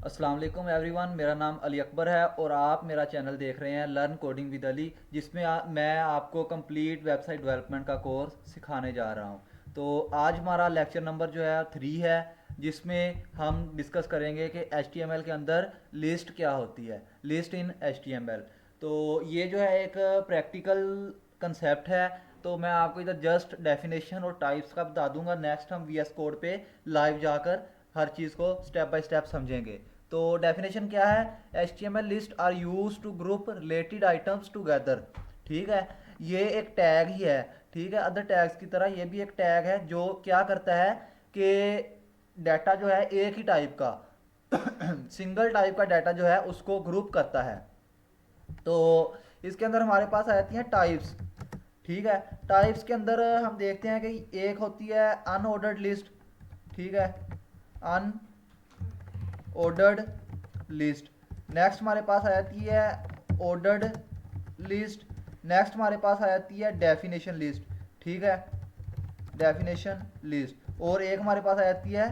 अस्सलाम वालेकुम एवरीवन। मेरा नाम अली अकबर है और आप मेरा चैनल देख रहे हैं लर्न कोडिंग विद अली, जिसमें मैं आपको कंप्लीट वेबसाइट डेवलपमेंट का कोर्स सिखाने जा रहा हूं। तो आज हमारा लेक्चर नंबर जो है 3 है, जिसमें हम डिस्कस करेंगे कि HTML के अंदर लिस्ट क्या होती है, लिस्ट इन HTML। तो ये जो है एक प्रैक्टिकल कंसेप्ट है। तो मैं आपको इधर जस्ट डेफिनेशन और टाइप्स का बता दूंगा। नेक्स्ट हम VS कोड पे लाइव जाकर हर चीज़ को स्टेप बाय स्टेप समझेंगे। तो डेफिनेशन क्या है? HTML list are use to group related items together. ठीक है, ये एक टैग ही है। ठीक है, अदर टैग्स की तरह ये भी एक टैग है जो क्या करता है कि डाटा जो है एक ही टाइप का सिंगल टाइप का डाटा जो है उसको ग्रुप करता है। तो इसके अंदर हमारे पास आ जाती हैं टाइप्स। ठीक है, टाइप्स के अंदर हम देखते हैं कि एक होती है अनऑर्डर्ड लिस्ट। ठीक है, अनऑर्डर्ड लिस्ट। नेक्स्ट हमारे पास आ जाती है ऑर्डर्ड लिस्ट। नेक्स्ट हमारे पास आ जाती है डेफिनेशन लिस्ट। ठीक है, डेफिनेशन लिस्ट। और एक हमारे पास आ जाती है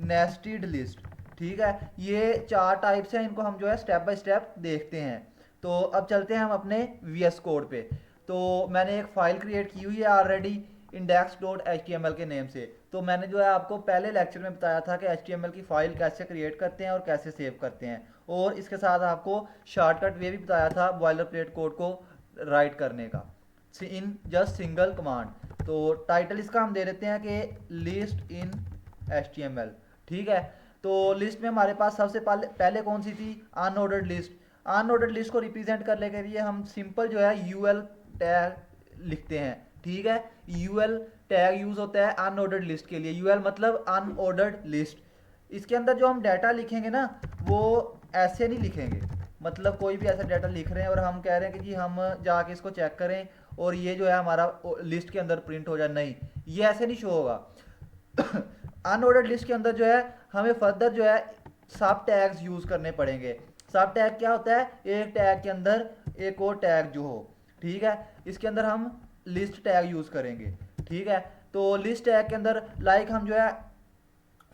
नेस्टेड लिस्ट। ठीक है, ये चार टाइप्स हैं, इनको हम जो है स्टेप बाय स्टेप देखते हैं। तो अब चलते हैं हम अपने VS कोड पे। तो मैंने एक फाइल क्रिएट की हुई है ऑलरेडी index.html के नेम से। तो मैंने जो है आपको पहले लेक्चर में बताया था कि HTML की फाइल कैसे क्रिएट करते हैं और कैसे सेव करते हैं, और इसके साथ आपको शॉर्टकट वे भी बताया था बॉयलर प्लेट कोड को राइट करने का इन जस्ट सिंगल कमांड। तो टाइटल इसका हम दे देते हैं कि लिस्ट इन HTML। ठीक है, तो लिस्ट में हमारे पास सबसे पहले पहले कौन सी थी? Unordered list. अनऑर्डर्ड लिस्ट को रिप्रेजेंट करने के लिए हम सिंपल जो है UL टैग लिखते हैं। ठीक है, UL टैग यूज होता है अनऑर्डर्ड लिस्ट के लिए। UL मतलब अनऑर्डर्ड लिस्ट। इसके अंदर जो हम डाटा लिखेंगे ना, वो ऐसे नहीं लिखेंगे। मतलब कोई भी ऐसा डाटा लिख रहे हैं और हम कह रहे हैं कि जी हम जाके इसको चेक करें और ये जो है हमारा लिस्ट के अंदर प्रिंट हो जाए, नहीं, ये ऐसे नहीं शो होगा। अनऑर्डर्ड लिस्ट के अंदर जो है हमें फर्दर जो है सब टैग्स यूज करने पड़ेंगे। सब टैग क्या होता है? एक टैग के अंदर एक और टैग जो हो। ठीक है, इसके अंदर हम लिस्ट टैग यूज करेंगे। ठीक है, तो लिस्ट टैग के अंदर लाइक हम जो है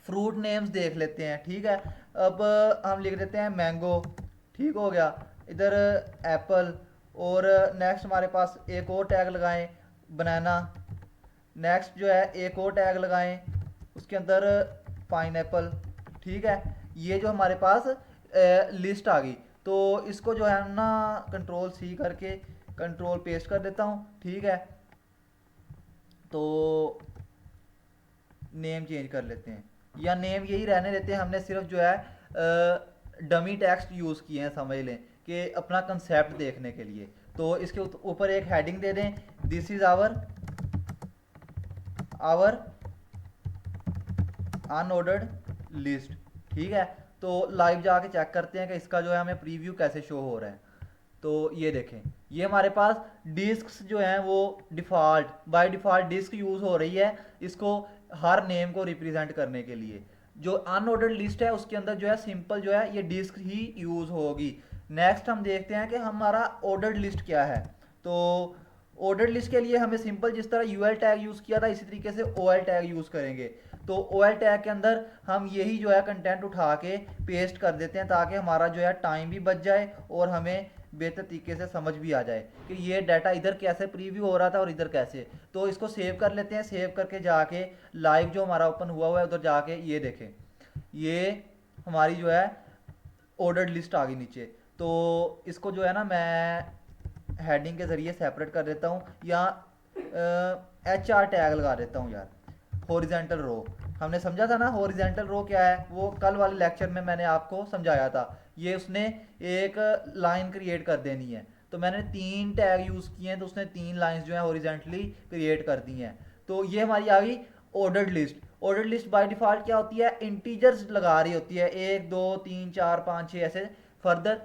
फ्रूट नेम्स देख लेते हैं। ठीक है, अब हम लिख देते हैं मैंगो। ठीक हो गया, इधर एप्पल। और नेक्स्ट हमारे पास एक और टैग लगाएं, बनाना। नेक्स्ट जो है एक और टैग लगाएं, उसके अंदर पाइनएप्पल। ठीक है, ये जो हमारे पास लिस्ट आ गई। तो इसको जो है ना कंट्रोल C करके कंट्रोल पेस्ट कर देता हूँ। ठीक है, तो नेम चेंज कर लेते हैं, या नेम यही रहने देते हैं। हमने सिर्फ जो है डमी टेक्स्ट यूज़ किए हैं, समझ लें कि अपना कंसेप्ट देखने के लिए। तो इसके ऊपर एक हेडिंग दे दें, this is our our unordered list. ठीक है, तो लाइव जाके चेक करते हैं कि इसका जो है हमें प्रीव्यू कैसे शो हो रहा है। तो ये देखें, ये हमारे पास डिस्क्स जो हैं वो default by default disc use हो रही है इसको हर नेम को रिप्रेजेंट करने के लिए। जो अनऑर्डर्ड लिस्ट है उसके अंदर जो है सिंपल जो है ये डिस्क ही यूज़ होगी। नेक्स्ट हम देखते हैं कि हमारा ऑर्डर्ड लिस्ट क्या है। तो ऑर्डर्ड लिस्ट के लिए हमें सिंपल जिस तरह UL टैग यूज़ किया था इसी तरीके से OL टैग यूज़ करेंगे। तो OL टैग के अंदर हम यही जो है कंटेंट उठा के पेस्ट कर देते हैं, ताकि हमारा जो है टाइम भी बच जाए और हमें बेहतर तरीके से समझ भी आ जाए कि ये डाटा इधर कैसे प्रीव्यू हो रहा था और इधर कैसे। तो इसको सेव कर लेते हैं। सेव करके जाके लाइव जो हमारा ओपन हुआ है उधर जाके ये देखें, ये हमारी जो है ऑर्डर्ड लिस्ट आ गई नीचे। तो इसको जो है ना मैं हेडिंग के ज़रिए सेपरेट कर देता हूँ, या HR टैग लगा देता हूँ यार। हॉरिजेंटल रो, हमने समझा था ना हॉरिजेंटल रो क्या है, वो कल वाले लेक्चर में मैंने आपको समझाया था। ये उसने एक लाइन क्रिएट कर देनी है। तो मैंने 3 टैग यूज़ किए हैं, तो उसने 3 लाइंस जो है हॉरिजेंटली क्रिएट कर दी हैं। तो ये हमारी आ गई ordered list. Ordered list by default क्या होती है? इंटीजर्स लगा रही होती है, 1 2 3 4 5 6 ऐसे फर्दर,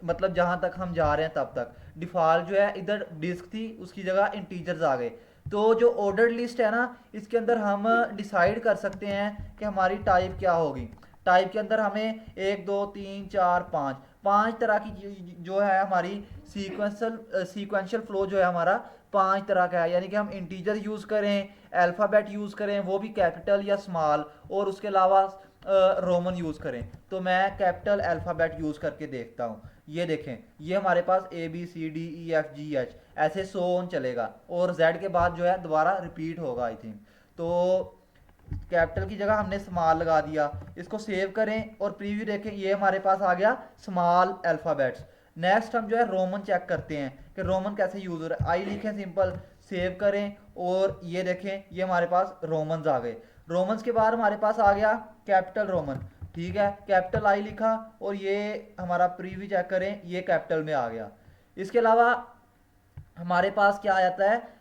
मतलब जहां तक हम जा रहे हैं तब तक। डिफ़ॉल्ट जो है इधर डिस्क थी, उसकी जगह इंटीजर्स आ गए। तो जो ऑर्डर्ड लिस्ट है ना, इसके अंदर हम डिसाइड कर सकते हैं कि हमारी टाइप क्या होगी। टाइप के अंदर हमें 1 2 3 4 5 5 तरह की जो है हमारी सीक्वेंशियल फ्लो जो है हमारा 5 तरह का है। यानी कि हम इंटीजर यूज़ करें, अल्फ़ाबेट यूज़ करें, वो भी कैपिटल या स्मॉल, और उसके अलावा रोमन यूज़ करें, तो मैं कैपिटल अल्फ़ाबेट यूज़ करके देखता हूँ। ये देखें, ये हमारे पास ABCDEFGH ऐसे 100 चलेगा, और Z के बाद जो है दोबारा रिपीट होगा आई थिंक। तो कैपिटल की जगह हमने स्मॉल लगा दिया। इसको सेव करें और प्रीव्यू देखें, ये हमारे पास आ गया स्मॉल अल्फ़ाबेट्स। नेक्स्ट हम जो है रोमन चेक करते हैं कि रोमन कैसे यूज़ हो रहा है। आई लिखें सिंपल, सेव करें, और ये देखें ये हमारे पास रोमन्स आ गए। रोमन्स के बाद हमारे पास आ गया कैपिटल रोमन, ठीक है, कैपिटल आई लिखा, और ये हमारा प्रीव्यू चेक करें, ये कैपिटल में आ गया। इसके अलावा हमारे पास क्या आ जाता है,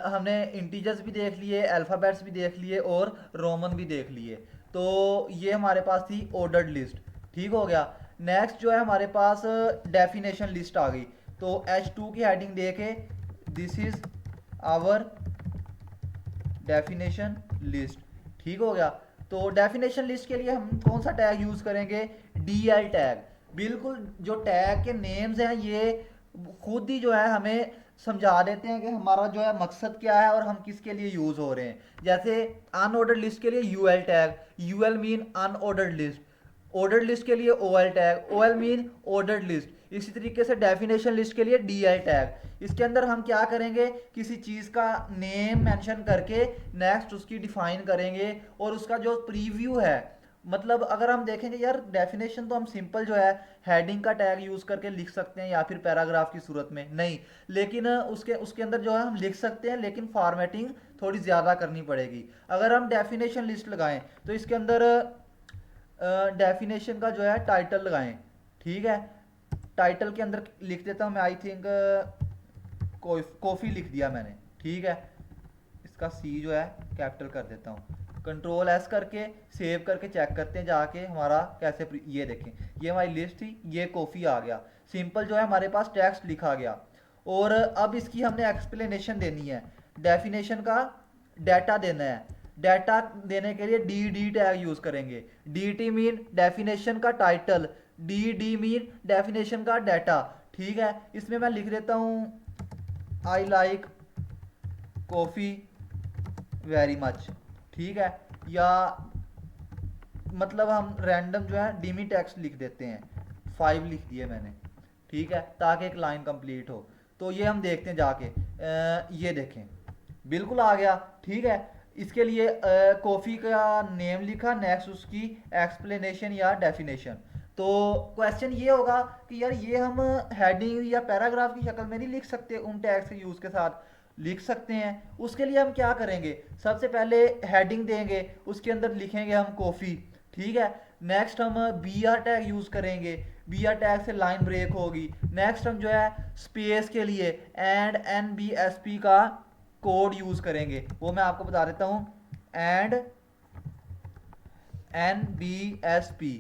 हमने इंटीजर्स भी देख लिए, अल्फ़ाबेट्स भी देख लिए, और रोमन भी देख लिए। तो ये हमारे पास थी ऑर्डर्ड लिस्ट, ठीक हो गया। नेक्स्ट जो है हमारे पास डेफिनेशन लिस्ट आ गई। तो H2 की हेडिंग दे के this is our definition list, ठीक हो गया। तो डेफिनेशन लिस्ट के लिए हम कौन सा टैग यूज़ करेंगे, DL टैग। बिल्कुल जो टैग के नेम्स हैं ये खुद ही जो है हमें समझा देते हैं कि हमारा जो है मकसद क्या है और हम किसके लिए यूज़ हो रहे हैं। जैसे अनऑर्डर्ड लिस्ट के लिए UL tag, UL mean unordered list. Ordered list के लिए OL tag, OL mean ordered list. इसी तरीके से डेफिनेशन लिस्ट के लिए DL टैग। इसके अंदर हम क्या करेंगे, किसी चीज़ का नेम मेंशन करके नेक्स्ट उसकी डिफाइन करेंगे, और उसका जो प्रीव्यू है, मतलब अगर हम देखेंगे यार डेफिनेशन तो हम सिंपल जो है हेडिंग का टैग यूज़ करके लिख सकते हैं, या फिर पैराग्राफ की सूरत में नहीं, लेकिन उसके उसके अंदर जो है हम लिख सकते हैं, लेकिन फॉर्मेटिंग थोड़ी ज़्यादा करनी पड़ेगी। अगर हम डेफिनेशन लिस्ट लगाएं तो इसके अंदर डेफिनेशन का जो है टाइटल लगाएं, ठीक है। टाइटल के अंदर लिख देता हूँ मैं, आई थिंक कॉफ़ी लिख दिया मैंने, ठीक है। इसका C जो है कैपिटल कर देता हूँ, Ctrl+S करके सेव करके चेक करते हैं जाके हमारा कैसे। ये देखें, ये हमारी लिस्ट थी, ये कॉफ़ी आ गया, सिंपल जो है हमारे पास टेक्स्ट लिखा गया। और अब इसकी हमने एक्सप्लेनेशन देनी है, डेफिनेशन का डाटा देना है। डाटा देने के लिए DD टैग यूज़ करेंगे। DT मीन डेफिनेशन का टाइटल, DD मीन डेफिनेशन का डाटा, ठीक है। इसमें मैं लिख देता हूँ I like coffee very much, ठीक है। या मतलब हम रैंडम जो है डिमी टेक्स्ट लिख देते हैं, 5 लिख दिए मैंने, ठीक है, ताकि एक लाइन कंप्लीट हो। तो ये हम देखते हैं जाके, ये देखें बिल्कुल आ गया, ठीक है। इसके लिए कॉफ़ी का नेम लिखा, नेक्स्ट उसकी एक्सप्लेनेशन या डेफिनेशन। तो क्वेश्चन ये होगा कि यार ये हम हेडिंग या पैराग्राफ की शक्ल में नहीं लिख सकते, उन टैग से यूज़ के साथ लिख सकते हैं। उसके लिए हम क्या करेंगे, सबसे पहले हेडिंग देंगे, उसके अंदर लिखेंगे हम कॉफ़ी, ठीक है। नेक्स्ट हम BR टैग यूज़ करेंगे, BR टैग से लाइन ब्रेक होगी। नेक्स्ट हम जो है स्पेस के लिए एंड NBSP का कोड यूज़ करेंगे, वो मैं आपको बता देता हूँ, एंड NBSP।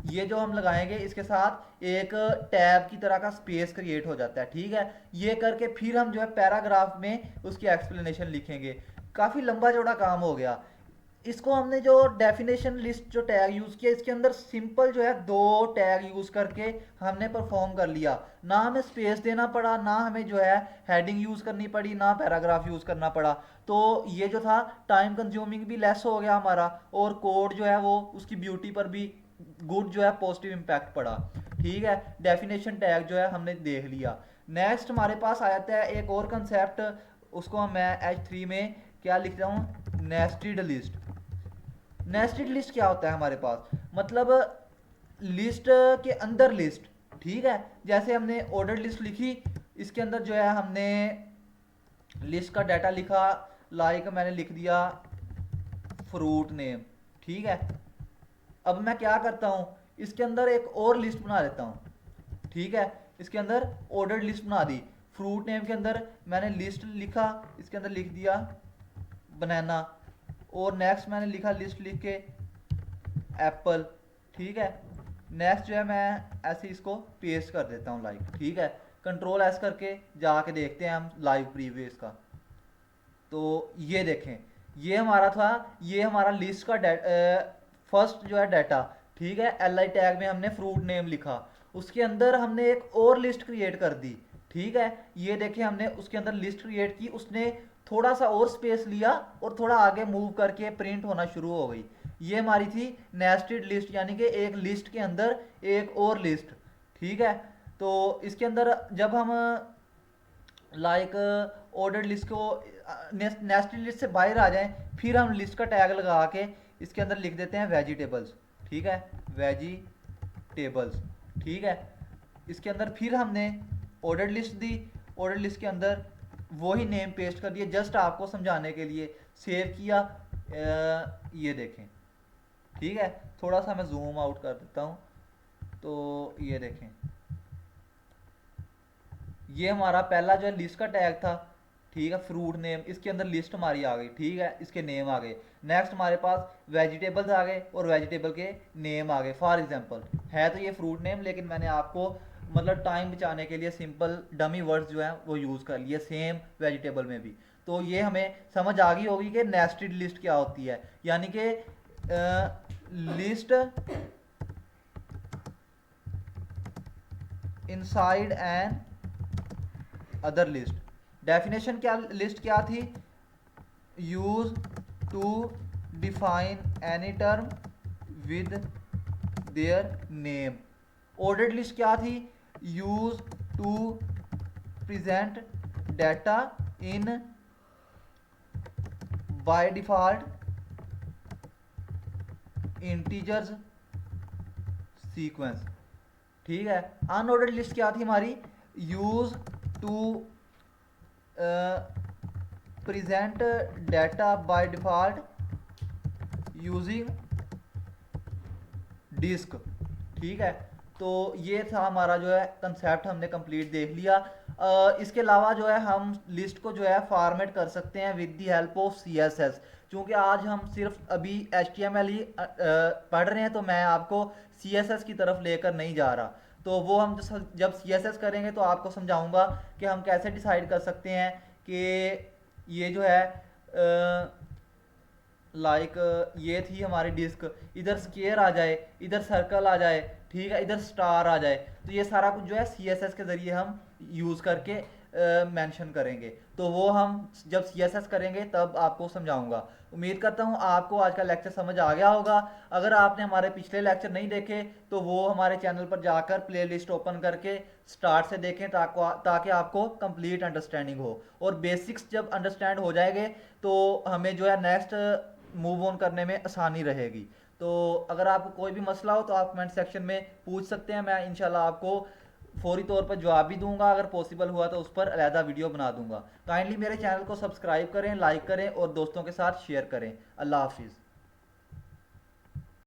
ये जो हम लगाएंगे इसके साथ एक टैब की तरह का स्पेस क्रिएट हो जाता है, ठीक है। ये करके फिर हम जो है पैराग्राफ में उसकी एक्सप्लेनेशन लिखेंगे। काफ़ी लंबा चौड़ा काम हो गया। इसको हमने जो डेफिनेशन लिस्ट जो टैग यूज़ किया, इसके अंदर सिंपल जो है 2 टैग यूज़ करके हमने परफॉर्म कर लिया। ना हमें स्पेस देना पड़ा, ना हमें जो है हेडिंग यूज़ करनी पड़ी, ना पैराग्राफ यूज़ करना पड़ा। तो ये जो था टाइम कंज्यूमिंग भी लेस हो गया हमारा, और कोड जो है वो उसकी ब्यूटी पर भी गुड जो है पॉजिटिव इम्पैक्ट पड़ा, ठीक है। डेफिनेशन टैग जो है हमने देख लिया। नेक्स्ट हमारे पास आ जाता है एक और कंसेप्ट, उसको मैं H3 में क्या लिख रहा हूँ, नेस्टेड लिस्ट। नेस्टेड लिस्ट क्या होता है हमारे पास, मतलब लिस्ट के अंदर लिस्ट, ठीक है। जैसे हमने ऑर्डर लिस्ट लिखी, इसके अंदर जो है हमने लिस्ट का डाटा लिखा, लाइक मैंने लिख दिया फ्रूट नेम, ठीक है। अब मैं क्या करता हूँ, इसके अंदर एक और लिस्ट बना लेता हूँ, ठीक है। इसके अंदर ऑर्डर लिस्ट बना दी, फ्रूट नेम के अंदर मैंने लिस्ट लिखा, इसके अंदर लिख दिया बनाना, और नेक्स्ट मैंने लिखा लिस्ट लिख के एप्पल, ठीक है। नेक्स्ट जो है मैं ऐसे इसको पेस्ट कर देता हूँ लाइक, ठीक है। Ctrl+S करके जाके देखते हैं हम लाइव प्रीव्यू इसका। तो ये देखें, ये हमारा था, ये हमारा लिस्ट का फर्स्ट जो है डाटा, ठीक है। LI टैग में हमने फ्रूट नेम लिखा, उसके अंदर हमने एक और लिस्ट क्रिएट कर दी, ठीक है। ये देखें हमने उसके अंदर लिस्ट क्रिएट की, उसने थोड़ा सा और स्पेस लिया और थोड़ा आगे मूव करके प्रिंट होना शुरू हो गई। ये हमारी थी नेस्टेड लिस्ट, यानी कि एक लिस्ट के अंदर एक और लिस्ट। ठीक है, तो इसके अंदर जब हम लाइक ऑर्डर्ड लिस्ट को नेस्टेड लिस्ट से बाहर आ जाएं, फिर हम लिस्ट का टैग लगा के इसके अंदर लिख देते हैं वेजिटेबल्स। ठीक है, वेजिटेबल्स। ठीक है, इसके अंदर फिर हमने ऑर्डर्ड लिस्ट दी, ऑर्डर्ड लिस्ट के अंदर वही नेम पेस्ट कर दिए जस्ट आपको समझाने के लिए। सेव किया, ये देखें। ठीक है, थोड़ा सा मैं जूम आउट कर देता हूँ, तो ये देखें, ये हमारा पहला जो है लिस्ट का टैग था। ठीक है, फ्रूट नेम, इसके अंदर लिस्ट हमारी आ गई। ठीक है, इसके नेम आ गए। नेक्स्ट हमारे पास वेजिटेबल्स आ गए और वेजिटेबल के नेम आ गए। फॉर एग्जांपल है तो ये फ्रूट नेम, लेकिन मैंने आपको मतलब टाइम बचाने के लिए सिंपल डमी वर्ड्स जो है वो यूज़ कर लिए, सेम वेजिटेबल में भी। तो ये हमें समझ आ गई होगी कि नेस्टेड लिस्ट क्या होती है, यानी कि list inside an other list. Definition क्या, लिस्ट क्या थी, use to define any term with their name. Ordered list क्या थी, use to present data in by default integers sequence. ठीक है, अनऑर्डर्ड लिस्ट क्या थी हमारी, use to present data by default using disc. ठीक है, तो ये था हमारा जो है कंसेप्ट, हमने कंप्लीट देख लिया। इसके अलावा जो है हम लिस्ट को जो है फॉर्मेट कर सकते हैं with the help of CSS। क्योंकि आज हम सिर्फ अभी HTML ही पढ़ रहे हैं, तो मैं आपको CSS की तरफ लेकर नहीं जा रहा। तो वो हम जब CSS करेंगे तो आपको समझाऊंगा कि हम कैसे डिसाइड कर सकते हैं कि ये जो है लाइक ये थी हमारी डिस्क, इधर स्केयर आ जाए, इधर सर्कल आ जाए, ठीक है, इधर स्टार आ जाए। तो ये सारा कुछ जो है CSS के ज़रिए हम यूज़ करके मेंशन करेंगे। तो वो हम जब CSS करेंगे तब आपको समझाऊंगा। उम्मीद करता हूँ आपको आज का लेक्चर समझ आ गया होगा। अगर आपने हमारे पिछले लेक्चर नहीं देखे तो वो हमारे चैनल पर जाकर प्लेलिस्ट ओपन करके स्टार्ट से देखें, ताकि आपको कंप्लीट अंडरस्टैंडिंग हो। और बेसिक्स जब अंडरस्टैंड हो जाएंगे तो हमें जो है नेक्स्ट मूव ऑन करने में आसानी रहेगी। तो अगर आपको कोई भी मसला हो तो आप कमेंट सेक्शन में पूछ सकते हैं, मैं इंशाल्लाह आपको फौरी तौर पर जवाब भी दूंगा। अगर पॉसिबल हुआ तो उस पर अलहदा वीडियो बना दूंगा। काइंडली मेरे चैनल को सब्सक्राइब करें, लाइक करें और दोस्तों के साथ शेयर करें। अल्लाह हाफिज़।